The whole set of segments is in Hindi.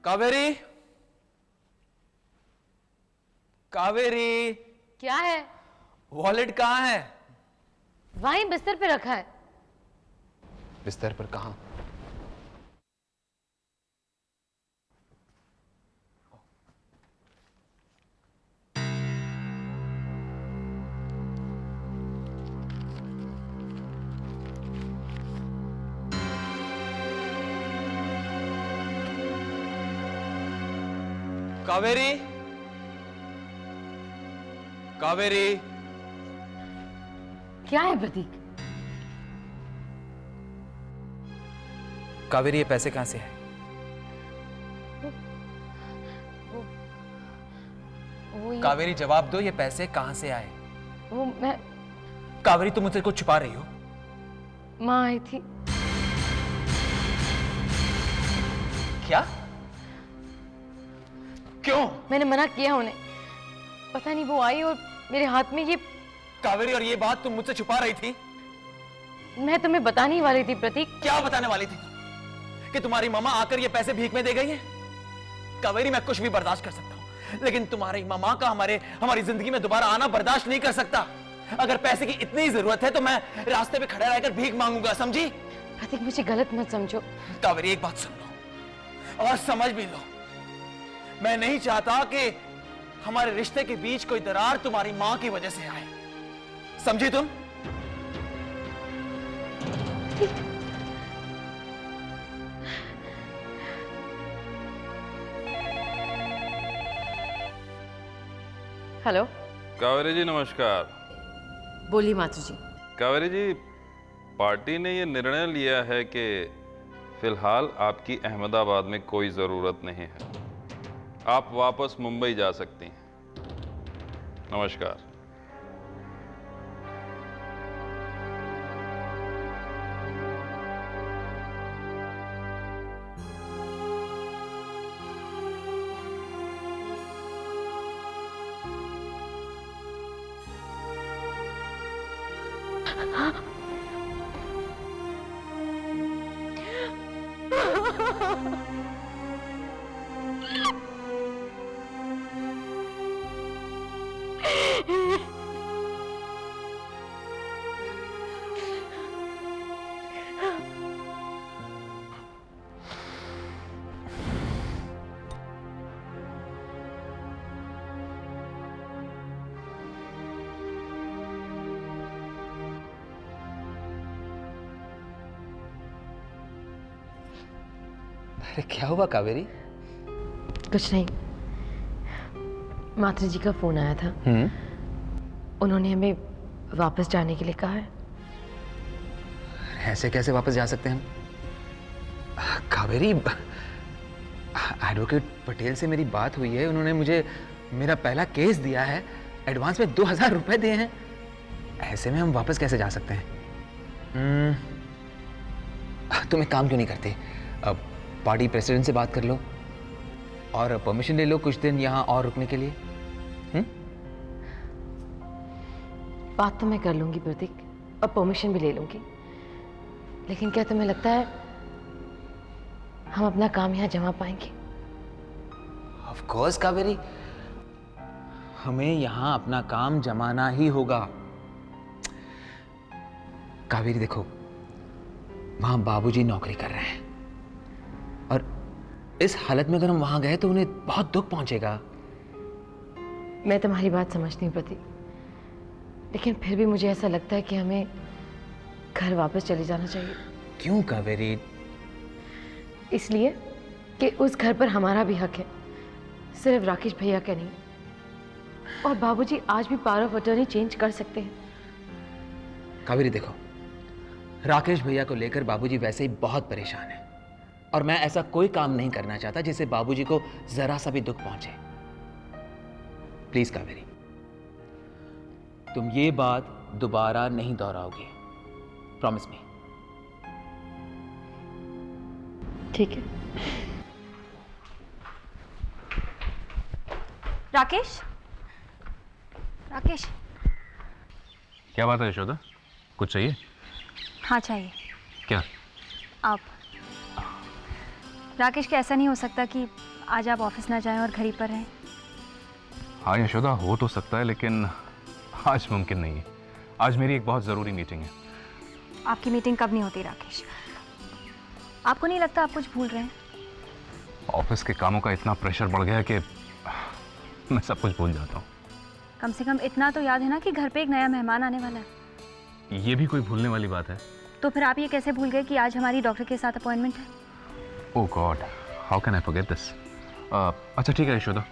कावेरी, कावेरी, क्या है? वॉलेट कहाँ है? वहीं बिस्तर पे रखा है। बिस्तर पर कहाँ? कावेरी, कावेरी, क्या है प्रतीक? कावेरी, ये पैसे कहाँ से है? कावेरी, जवाब दो, ये पैसे कहाँ से आए? वो मैं कावेरी, तुम मुझसे कुछ छुपा रही हो? माँ आई थी। क्या? क्यों? मैंने मना किया उन्हें। पता नहीं वो आई और मेरे हाथ में ये। कावेरी, और ये बात तुम मुझसे छुपा रही थी? मैं तुम्हें बताने ही वाली थी प्रतीक। क्या बताने वाली थी कि तुम्हारी मामा आकर ये पैसे भीख में दे गई है? कावेरी, मैं कुछ भी बर्दाश्त कर सकता हूं, लेकिन तुम्हारी मामा का हमारी जिंदगी में दोबारा आना बर्दाश्त नहीं कर सकता। अगर पैसे की इतनी जरूरत है तो मैं रास्ते पे खड़ा रहकर भीख मांगूंगा, समझी? प्रतीक, मुझे गलत मत समझो। कावेरी, एक बात सुन लो और समझ भी लो। मैं नहीं चाहता कि हमारे रिश्ते के बीच कोई दरार तुम्हारी मां की वजह से आए, समझी तुम? हेलो। कावेरी जी नमस्कार। बोलिए मातु जी। कावेरी जी, पार्टी ने ये निर्णय लिया है कि फिलहाल आपकी अहमदाबाद में कोई ज़रूरत नहीं है, आप वापस मुंबई जा सकती हैं। नमस्कार। अरे क्या हुआ कावेरी? कुछ नहीं, मातु जी का फोन आया था। उन्होंने हमें वापस जाने के लिए कहा है। ऐसे कैसे वापस जा सकते हैं हम? कावेरी, एडवोकेट पटेल से मेरी बात हुई है, उन्होंने मुझे मेरा पहला केस दिया है, एडवांस में 2000 रुपए दिए हैं। ऐसे में हम वापस कैसे जा सकते हैं? तुम एक काम क्यों नहीं करते, अब पार्टी प्रेसिडेंट से बात कर लो और परमिशन ले लो कुछ दिन यहाँ और रुकने के लिए। बात तो मैं कर लूंगी प्रतीक, और परमिशन भी ले लूंगी, लेकिन क्या तुम्हें लगता है हम अपना काम यहाँ जमा पाएंगे? ऑफ कोर्स कावेरी, हमें यहाँ अपना काम जमाना ही होगा। कावेरी देखो, वहां बाबूजी नौकरी कर रहे हैं और इस हालत में अगर हम वहां गए तो उन्हें बहुत दुख पहुंचेगा। मैं तुम्हारी बात समझती हूँ प्रतीक, लेकिन फिर भी मुझे ऐसा लगता है कि हमें घर वापस चले जाना चाहिए। क्यों कावेरी? इसलिए कि उस घर पर हमारा भी हक है, सिर्फ राकेश भैया का नहीं। और बाबूजी आज भी पावर ऑफ अटर्नी चेंज कर सकते हैं। कावेरी देखो, राकेश भैया को लेकर बाबूजी वैसे ही बहुत परेशान है और मैं ऐसा कोई काम नहीं करना चाहता जिससे बाबूजी को जरा सा भी दुख पहुंचे। प्लीज कावेरी, तुम ये बात दोबारा नहीं दोहराओगे, प्रॉमिस मी। ठीक है। राकेश, राकेश। क्या बात है यशोदा, कुछ चाहिए? हाँ चाहिए। क्या? आप। राकेश, क्या ऐसा नहीं हो सकता कि आज आप ऑफिस ना जाएं और घर ही पर रहें? हाँ यशोदा, हो तो सकता है लेकिन आज मुमकिन नहीं है। आज मेरी एक बहुत ज़रूरी मीटिंग है। आपकी मीटिंग कब नहीं होती राकेश? आपको नहीं लगता आप कुछ भूल रहे हैं? ऑफिस के कामों का इतना प्रेशर बढ़ गया है कि मैं सब कुछ भूल जाता हूँ। कम से कम इतना तो याद है ना कि घर पे एक नया मेहमान आने वाला है। ये भी कोई भूलने वाली बात है? तो फिर आप ये कैसे भूल गए कि आज हमारी डॉक्टर के साथ अपॉइंटमेंट है? Oh God, how can I forget this. अच्छा ठीक है यशोदा,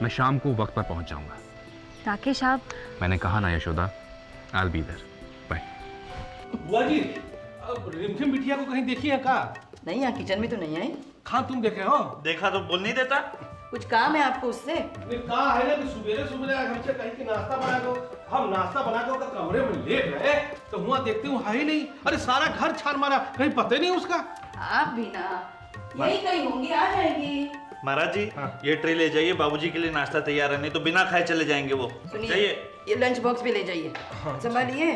मैं शाम को वक्त पर पहुंच जाऊंगा। राकेश आप... मैंने कहा ना Yashoda, I will be there. Bye. बुआ जी, अब रिमझिम बिटिया को कहीं देखी है का? नहीं, यहाँ किचन में तो नहीं आई। खां तुम देखे हो? देखा तो बोल नहीं देता। कुछ काम है आपको उससे? नहीं, कहा है ना कि सुबेरे सुबेरे हमसे कहीं के नाश्ता बना दो। हम नाश्ता बना के उसका कमरे में लेट गए तो हुआ देखते हूँ है ही नहीं। अरे सारा घर छान मारा, कहीं पता ही नहीं उसका। आप भी ना यही कहीं होंगी, आ जाएंगी। महाराज जी, ये ट्रे ले जाइए, बाबूजी के लिए नाश्ता तैयार है, नहीं तो बिना खाए चले जाएंगे वो। सुनिए, ये लंच बॉक्स भी ले जाइए। संभालिए।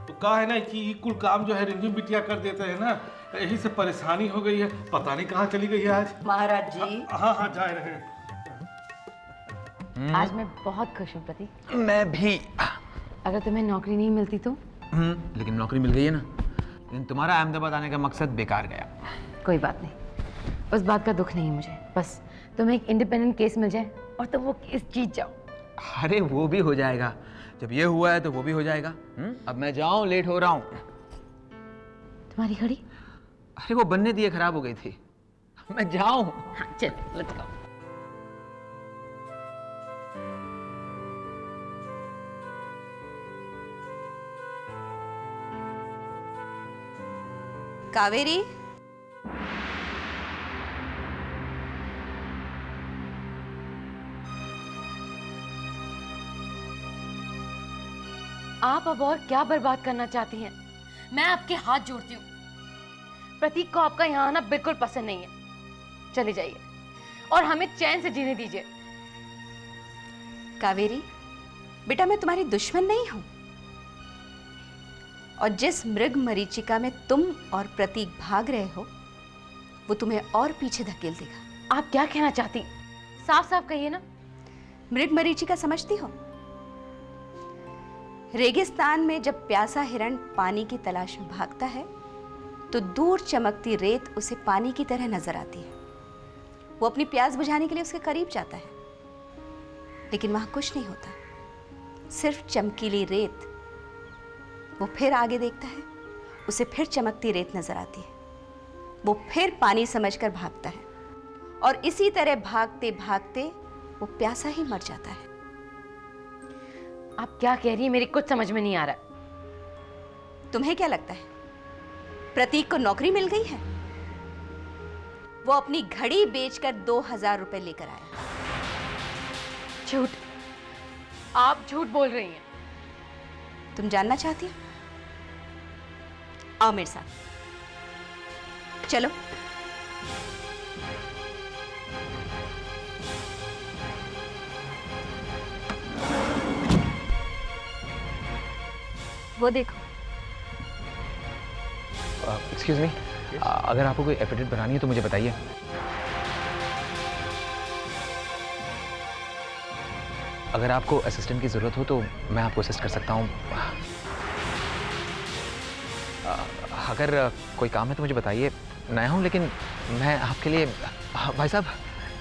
तो कहा है ना कि ये कुल काम जो है रिमझिम बिटिया कर देते हैं ना, यही से परेशानी हो गई है। पता नहीं कहाँ चली गई है आज। महाराज जी। हाँ हाँ, जा रहे हैं। आज मैं बहुत खुश हूँ प्रतीक। मैं भी। अगर तुम्हें नौकरी नहीं मिलती तो? लेकिन नौकरी मिल गई है ना। लेकिन तुम्हारा अहमदाबाद आने का मकसद बेकार गया। कोई बात नहीं, उस बात का दुख नहीं है मुझे। बस तुम्हें एक इंडिपेंडेंट केस मिल जाए और तुम वो केस जीत जाओ। अरे वो भी हो जाएगा, जब ये हुआ है तो वो भी हो जाएगा। अब मैं जाऊं, लेट हो रहा हूं। तुम्हारी घड़ी? अरे वो बनने दिए, खराब हो गई थी। मैं जाऊं। हाँ चल, लेट्स गो। कावेरी, आप अब और क्या बर्बाद करना चाहती हैं? मैं आपके हाथ जोड़ती हूँ। प्रतीक को आपका यहाँ आना बिल्कुल पसंद नहीं है। चले जाइए और हमें चैन से जीने दीजिए। कावेरी बेटा, मैं तुम्हारी दुश्मन नहीं हूं, और जिस मृग मरीचिका में तुम और प्रतीक भाग रहे हो वो तुम्हें और पीछे धकेल देगा। आप क्या कहना चाहती? साफ साफ कहिए ना। मृग मरीचिका समझती हो? रेगिस्तान में जब प्यासा हिरण पानी की तलाश में भागता है तो दूर चमकती रेत उसे पानी की तरह नजर आती है। वो अपनी प्यास बुझाने के लिए उसके करीब जाता है, लेकिन वहां कुछ नहीं होता, सिर्फ चमकीली रेत। वो फिर आगे देखता है, उसे फिर चमकती रेत नजर आती है। वो फिर पानी समझकर भागता है, और इसी तरह भागते भागते वो प्यासा ही मर जाता है। आप क्या कह रही है? मेरी कुछ समझ में नहीं आ रहा। तुम्हें क्या लगता है प्रतीक को नौकरी मिल गई है? वो अपनी घड़ी बेचकर 2000 रुपए लेकर आया। झूठ। आप झूठ बोल रही हैं। तुम जानना चाहती हो? आओ मेरे साथ, चलो। वो देखो। एक्सक्यूज मी, अगर आपको कोई एफिडेविट बनानी है तो मुझे बताइए। अगर आपको असिस्टेंट की ज़रूरत हो तो मैं आपको असिस्ट कर सकता हूँ। अगर कोई काम है तो मुझे बताइए। नया हूँ लेकिन मैं आपके लिए। भाई साहब,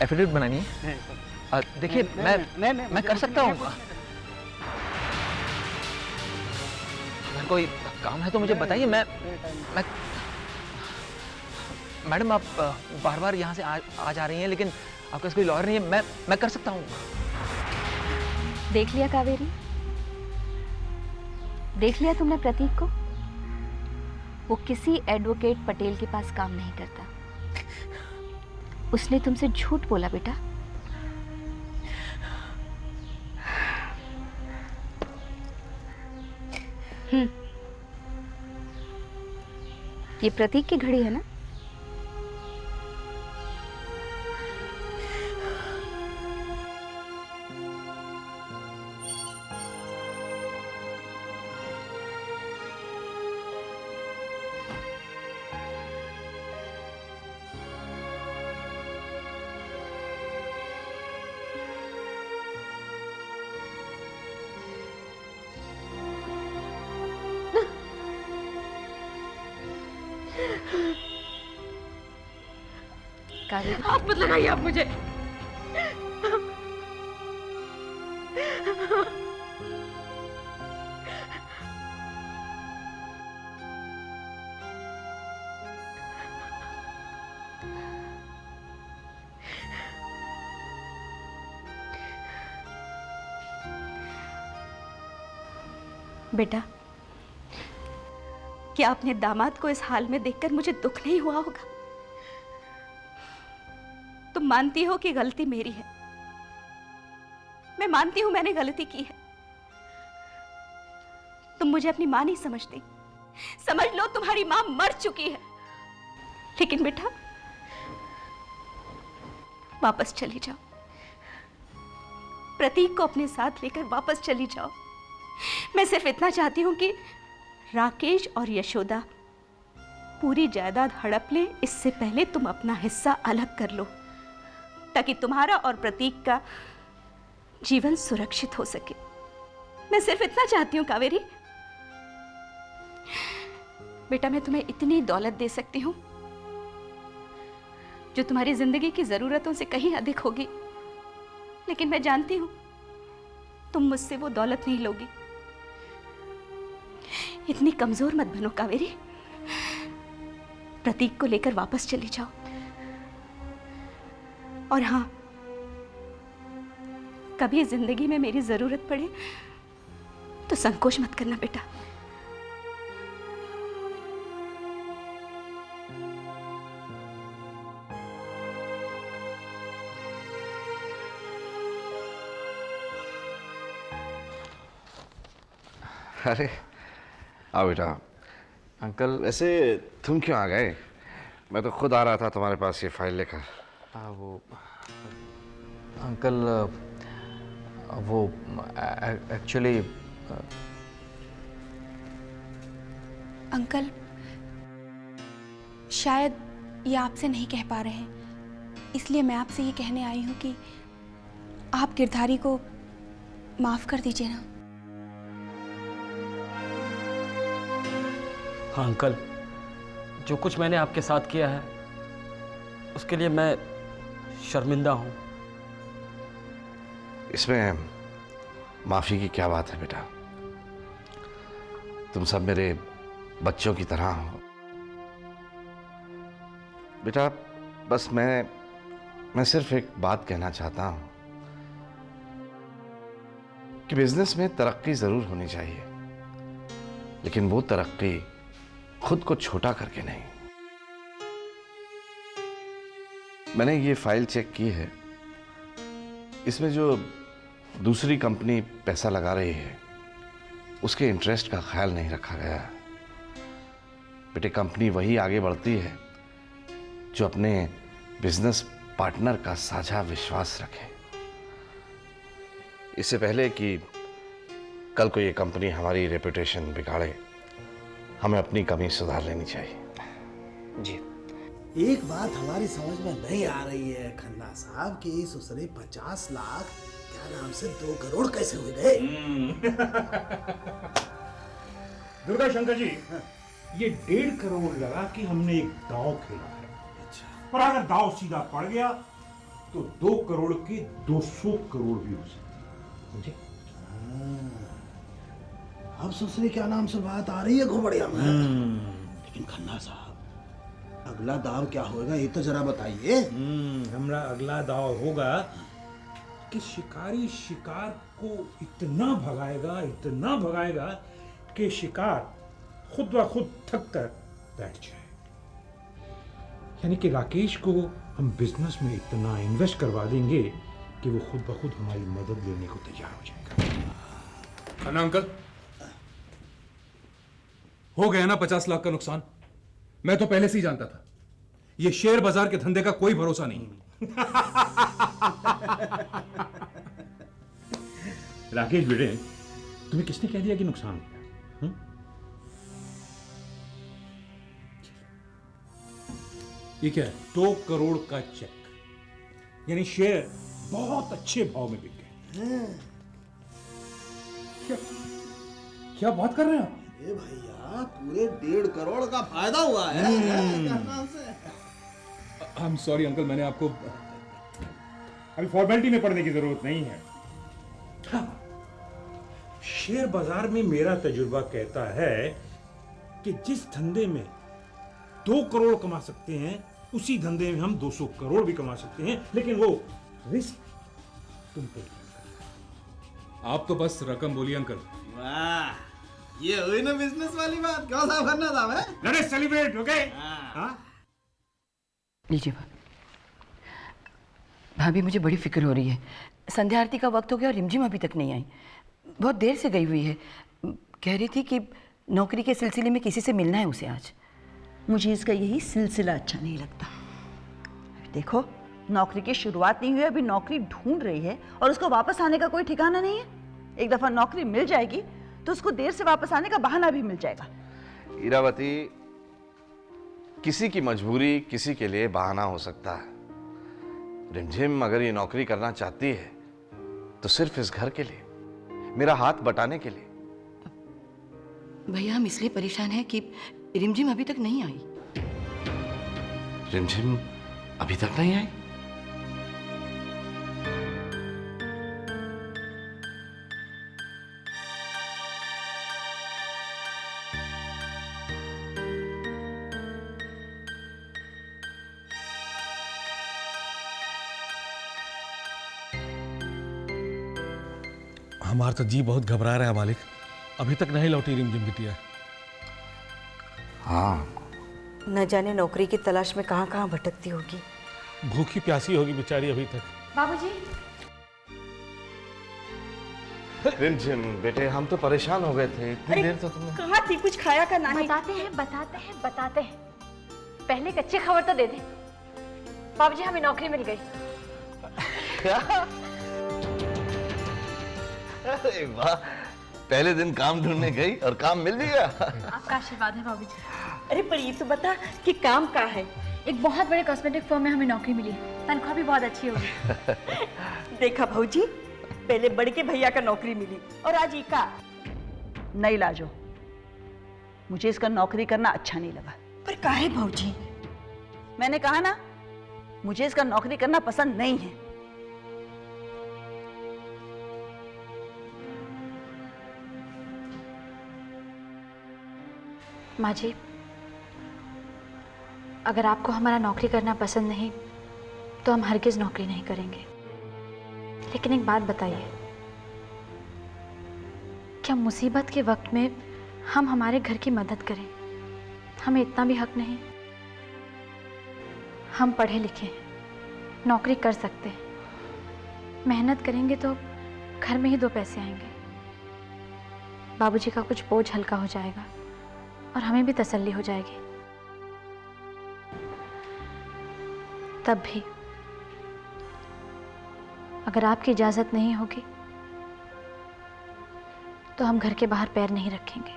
एफिडेविट बनानी है। देखिए, मैं कर सकता हूँ। अगर कोई काम है तो मुझे बताइए। मैं मैडम, आप बार बार यहाँ से आ जा रही हैं, लेकिन आपके पास कोई लॉयर नहीं है। मैं कर सकता हूँ। देख लिया कावेरी, देख लिया तुमने प्रतीक को? वो किसी एडवोकेट पटेल के पास काम नहीं करता। उसने तुमसे झूठ बोला बेटा। ये प्रतीक की घड़ी है ना? कावेरी। हाथ मत लगाइए आप मुझे। बेटा, क्या अपने दामाद को इस हाल में देखकर मुझे दुख नहीं हुआ होगा? तुम मानती हो कि गलती मेरी है। मैं मानती हूं मैंने गलती की है। तुम मुझे अपनी मां नहीं समझती। समझ लो तुम्हारी मां मर चुकी है। लेकिन बेटा, वापस चली जाओ। प्रतीक को अपने साथ लेकर वापस चली जाओ। मैं सिर्फ इतना चाहती हूं कि राकेश और यशोदा पूरी जायदाद हड़प ले, इससे पहले तुम अपना हिस्सा अलग कर लो, ताकि तुम्हारा और प्रतीक का जीवन सुरक्षित हो सके। मैं सिर्फ इतना चाहती हूं कावेरी। बेटा, मैं तुम्हें इतनी दौलत दे सकती हूं जो तुम्हारी जिंदगी की जरूरतों से कहीं अधिक होगी, लेकिन मैं जानती हूं तुम मुझसे वो दौलत नहीं लोगी। इतनी कमजोर मत बनो कावेरी। प्रतीक को लेकर वापस चली जाओ। और हां, कभी जिंदगी में मेरी जरूरत पड़े तो संकोच मत करना बेटा। अरे आओ बेटा। अंकल, वैसे तुम क्यों आ गए? मैं तो खुद आ रहा था तुम्हारे पास ये फाइल लेकर। वो अंकल, वो एक्चुअली अंकल, शायद ये आपसे नहीं कह पा रहे हैं, इसलिए मैं आपसे ये कहने आई हूँ कि आप गिरधारी को माफ कर दीजिए ना। हाँ अंकल, जो कुछ मैंने आपके साथ किया है उसके लिए मैं शर्मिंदा हूं। इसमें माफी की क्या बात है बेटा? तुम सब मेरे बच्चों की तरह हो बेटा। बस मैं सिर्फ एक बात कहना चाहता हूं कि बिजनेस में तरक्की जरूर होनी चाहिए, लेकिन वो तरक्की खुद को छोटा करके नहीं। मैंने ये फाइल चेक की है, इसमें जो दूसरी कंपनी पैसा लगा रही है उसके इंटरेस्ट का ख्याल नहीं रखा गया। बेटे, कंपनी वही आगे बढ़ती है जो अपने बिजनेस पार्टनर का साझा विश्वास रखे। इससे पहले कि कल को ये कंपनी हमारी रेपुटेशन बिगाड़े, हमें अपनी कमी सुधार लेनी चाहिए। जी। एक बात हमारी समझ में नहीं आ रही है खन्ना साहब कि इस उसरे 50 लाख क्या नाम से 2 करोड़ कैसे हो गए? दुर्गा शंकर जी, ये 1.5 करोड़ लगा कि हमने एक दांव खेला है। अच्छा। पर अगर दांव सीधा पड़ गया तो 2 करोड़ के 200 करोड़ भी हो सकते। समझे? अब ससुरे क्या नाम से बात आ रही है घोबड़िया में। लेकिन खन्ना साहब, अगला दाव क्या होगा ये तो जरा बताइए। हमारा अगला दाव होगा कि शिकारी शिकार को इतना भगाएगा कि शिकार खुद ब खुद थक कर बैठ जाए। यानी कि राकेश को हम बिजनेस में इतना इन्वेस्ट करवा देंगे कि वो खुद ब खुद हमारी मदद लेने को तैयार हो जाएगा। खन्ना अंकल, हो गया ना 50 लाख का नुकसान। मैं तो पहले से ही जानता था, ये शेयर बाजार के धंधे का कोई भरोसा नहीं। राकेश बेटे, तुम्हें किसने कह दिया कि नुकसान हो गया? ये क्या है? 2 करोड़ का चेक, यानी शेयर बहुत अच्छे भाव में बिक गए। क्या बात कर रहे हैं आप? ए भैया, पूरे 1.5 करोड़ का फायदा हुआ है। आई एम सॉरी अंकल, मैंने आपको अभी फॉर्मेलिटी में पढ़ने की जरूरत नहीं है। हाँ, शेयर बाजार में मेरा तजुर्बा कहता है कि जिस धंधे में 2 करोड़ कमा सकते हैं उसी धंधे में हम 200 करोड़ भी कमा सकते हैं, लेकिन वो रिस्क तुम पे। आप तो बस रकम बोलिए अंकल। वाह, ये हुई ना बिजनेस वाली बात। कौन सा करना था मैं? Let us celebrate, okay? लीजिए भाभी, मुझे बड़ी फिक्र हो रही है। संध्या आरती का वक्त हो गया और रिमझिम अभी तक नहीं आई। बहुत देर से गई हुई है। कह रही थी कि नौकरी के सिलसिले में किसी से मिलना है उसे आज। मुझे इसका यही सिलसिला अच्छा नहीं लगता। देखो, नौकरी की शुरुआत नहीं हुई, अभी नौकरी ढूंढ रही है और उसको वापस आने का कोई ठिकाना नहीं है। एक दफा नौकरी मिल जाएगी तो उसको देर से वापस आने का बहाना भी मिल जाएगा। इरावती, किसी की मजबूरी किसी के लिए बहाना हो सकता है। रिमझिम अगर ये नौकरी करना चाहती है तो सिर्फ इस घर के लिए, मेरा हाथ बटाने के लिए। भैया, हम इसलिए परेशान हैं कि रिमझिम अभी तक नहीं आई। रिमझिम अभी तक नहीं आई? हमारा तो जी बहुत घबरा रहा है मालिक, अभी तक नहीं लौटी रिमझिम बिटिया। हाँ, न जाने नौकरी की तलाश में कहाँ कहाँ भटकती होगी। भूखी प्यासी होगी बेचारी अभी तक। बाबूजी, रिमझिम बेटे, हम तो परेशान हो गए थे। इतनी देर तो तुमने कहाँ थी? कुछ खाया का नहीं? बताते हैं। पहले एक अच्छी खबर तो दे दे। बाबूजी, हमें नौकरी मिल गई। अरे वाह, पहले दिन काम ढूंढने गई और काम मिल गया। आपका आशीर्वाद है बाबूजी। अरे पर ये तो बता कि काम कहाँ है? एक बहुत बड़े कॉस्मेटिक फर्म में हमें नौकरी मिली है, तनख्वाह भी बहुत अच्छी होगी। देखा भाऊजी, पहले बड़े के भैया का नौकरी मिली और आज इका। नहीं लाजो, मुझे इसका नौकरी करना अच्छा नहीं लगा। पर काहे भाऊजी? मैंने कहा ना, मुझे इसका नौकरी करना पसंद नहीं है। माँ जी, अगर आपको हमारा नौकरी करना पसंद नहीं तो हम हरगिज़ नौकरी नहीं करेंगे। लेकिन एक बात बताइए, क्या मुसीबत के वक्त में हम हमारे घर की मदद करें, हमें इतना भी हक नहीं? हम पढ़े लिखे हैं, नौकरी कर सकते हैं, मेहनत करेंगे तो घर में ही 2 पैसे आएंगे। बाबूजी का कुछ बोझ हल्का हो जाएगा और हमें भी तसल्ली हो जाएगी। तब भी अगर आपकी इजाजत नहीं होगी तो हम घर के बाहर पैर नहीं रखेंगे।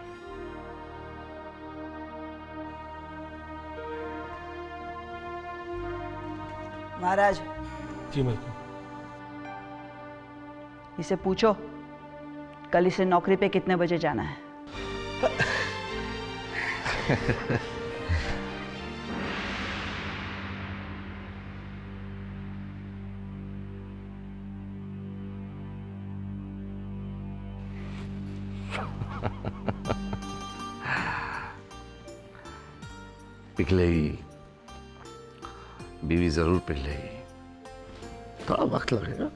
महाराज जी मालिक। इसे पूछो कल इसे नौकरी पे कितने बजे जाना है। पिघलेगी, बीवी जरूर पिघलेगी, थोड़ा वक्त लगेगा।